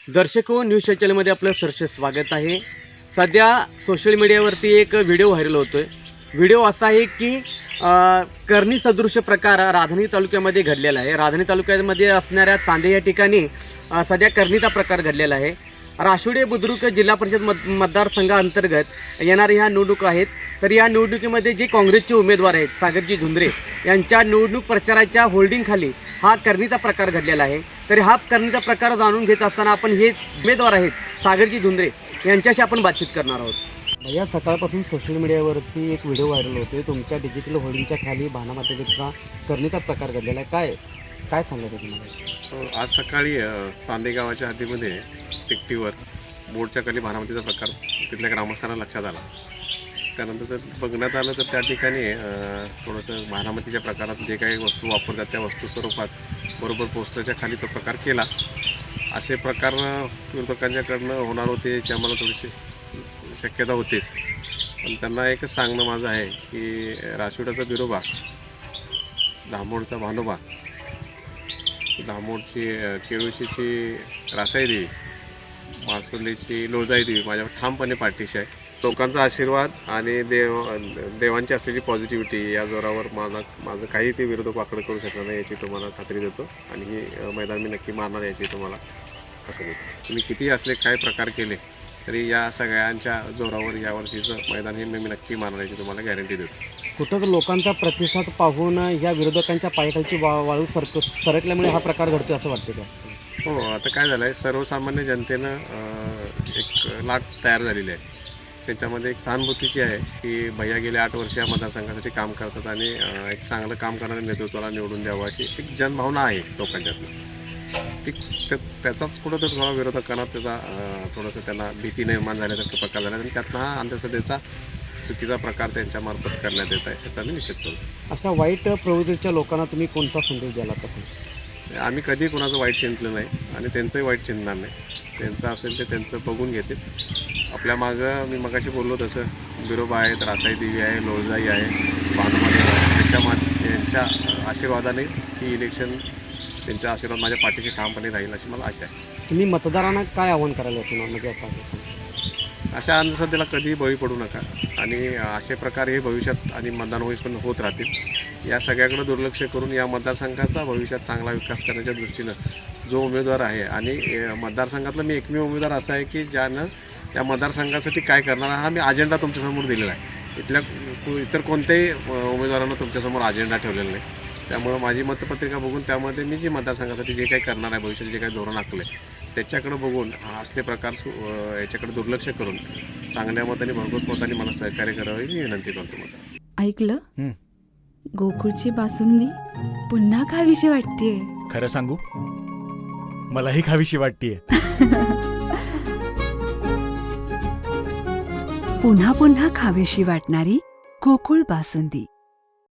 दर्शक हो, न्यूज चॅनलमध्ये आपलं सहर्ष स्वागत आहे। सध्या सोशल मीडियावरती एक व्हिडिओ व्हायरल होतो आहे। व्हिडिओ असा आहे की करणी सदृश प्रकार राधानी तालुक्यामध्ये घडलेला आहे। राधानी तालुक्यामध्ये असणाऱ्या चांदे या ठिकाणी सध्या करणीचा प्रकार घडलेला आहे। राशुडे बुद्रुक जिल्हा परिषद मतदारसंघाअंतर्गत येणाऱ्या ह्या निवडणुका आहेत। तर या निवडणुकीमध्ये जे काँग्रेसचे उमेदवार आहेत सागरजी धुंद्रे यांच्या निवडणूक प्रचाराच्या होल्डिंगखाली हा करणीचा प्रकार घडलेला आहे। तर हा करणीचा प्रकार जाणून घेत असताना आपण हे उमेदवार आहेत सागरजी धुंद्रे यांच्याशी आपण बातचीत करणार आहोत। भैया, सकाळपासून सोशल मीडियावरती एक व्हिडिओ व्हायरल होतोय, तुमच्या डिजिटल होल्डिंगच्या खाली भानामातेचा करणीचा प्रकार घडलेला आहे। काय सांगायचं तुम्हाला? आज सकाळी चांदे गावाच्या हद्दीमध्ये टिकटीवर बोर्डच्या खाली भानामतीचा प्रकार तिथल्या ग्रामस्थांना लक्षात आला। त्यानंतर तर बघण्यात आलं तर त्या ठिकाणी थोडंसं भानामतीच्या प्रकारात जे काही वस्तू वापरतात त्या वस्तू स्वरूपात बरोबर पोस्टरच्या खाली तो प्रकार केला। असे प्रकार विरोधकांच्याकडनं होणार होते याची आम्हाला थोडीशी शक्यता होतीच, पण त्यांना एकच सांगणं माझं आहे की राशिवड्याचा बिरोबा, धामोडचा भानोबा, धामोडची केळुशीची रासाई देवी, मासुर्लीची लोळजाई देवी माझ्या ठामपणे पाठीशी आहे। लोकांचा आशीर्वाद आणि देवांची असलेली पॉझिटिव्हिटी या जोरावर माझं काही ते विरोधक वाकडं करू शकणार नाही याची तुम्हाला खात्री देतो, आणि ही मैदान मी नक्की मारणार याची तुम्हाला खात्री देतो। तुम्ही कितीही असले काय प्रकार केले तरी या सगळ्यांच्या जोरावर यावर्षीचं मैदान हे मी नक्की मारणार याची तुम्हाला गॅरंटी देतो। कुठं लोकांचा प्रतिसाद पाहून या विरोधकांच्या पायाखालची वाळू सरकल्यामुळे हा प्रकार घडतोय असं वाटतं का? हो, आता काय झालं आहे, सर्वसामान्य जनतेनं एक लाट तयार झालेली आहे। त्याच्यामध्ये एक सहानुभूतीची आहे की भैया गेले 8 वर्ष या मतदारसंघासाठी काम करतात आणि एक चांगलं काम करणाऱ्या नेतृत्वाला निवडून द्यावं अशी एक जनभावना आहे लोकांच्यातली। त्याचाच कुठं तर थोडा विरोधकांना त्याचा थोडंसं त्यांना भीती निर्माण झाल्यासारखा प्रकार झाला आणि त्यातनं हा अंधश्रद्धेचा चुकीचा प्रकार त्यांच्यामार्फत करण्यात येत आहे याचा मी निषेध करतो। अशा वाईट प्रवृत्तीच्या लोकांना तुम्ही कोणता संदेश द्याला तर? आम्ही कधी कोणाचं वाईट चिंतलं नाही आणि त्यांचंही वाईट चिंतणार नाही। त्यांचं असेल ते त्यांचं बघून घेतील। आपल्या मागं मी मगाशी बोललो तसं बिरोबा आहेत, रासाई देवी आहे, लोळजाई आहे, भानुमाते आहे, यांच्या आशीर्वादाने ही इलेक्शन, त्यांचा आशीर्वाद माझ्या पाठीशी ठामपणे राहील अशी मला आशा आहे। तुम्ही मतदारांना काय आव्हान करायला होतं म्हणजे आता? अशा अंधश्रद्धेला कधीही बळी पडू नका आणि असे प्रकार हे भविष्यात आणि मतदान पण होत राहतील। या सगळ्याकडे दुर्लक्ष करून या मतदारसंघाचा भविष्यात चांगला विकास करण्याच्या दृष्टीनं जो उमेदवार आहे, आणि मतदारसंघातला मी एकमेव उमेदवार असा आहे की ज्यानं या मतदारसंघासाठी काय करणार हा मी अजेंडा तुमच्यासमोर दिलेला आहे। इतर कोणत्याही उमेदवारांना तुमच्यासमोर अजेंडा ठेवलेला नाही। त्यामुळं माझी मतपत्रिका बघून त्यामध्ये मी जी मतदारसंघासाठी जे काही करणार आहे, भविष्यात जे काही धोरण आखलं आहे त्याच्याकडे बघून असले प्रकार याच्याकडे दुर्लक्ष करून चांगल्या मताने भरघोस मताने मला सहकार्य करावे ही विनंती करतो। मला ऐकलं, गोकुळची बासुंदी पुन्हा खावीशी वाटतेय। खरं सांगू, मलाही खावीशी वाटतेय। पुन्हा पुन्हा खावीशी वाटणारी गोकुळ बासुंदी।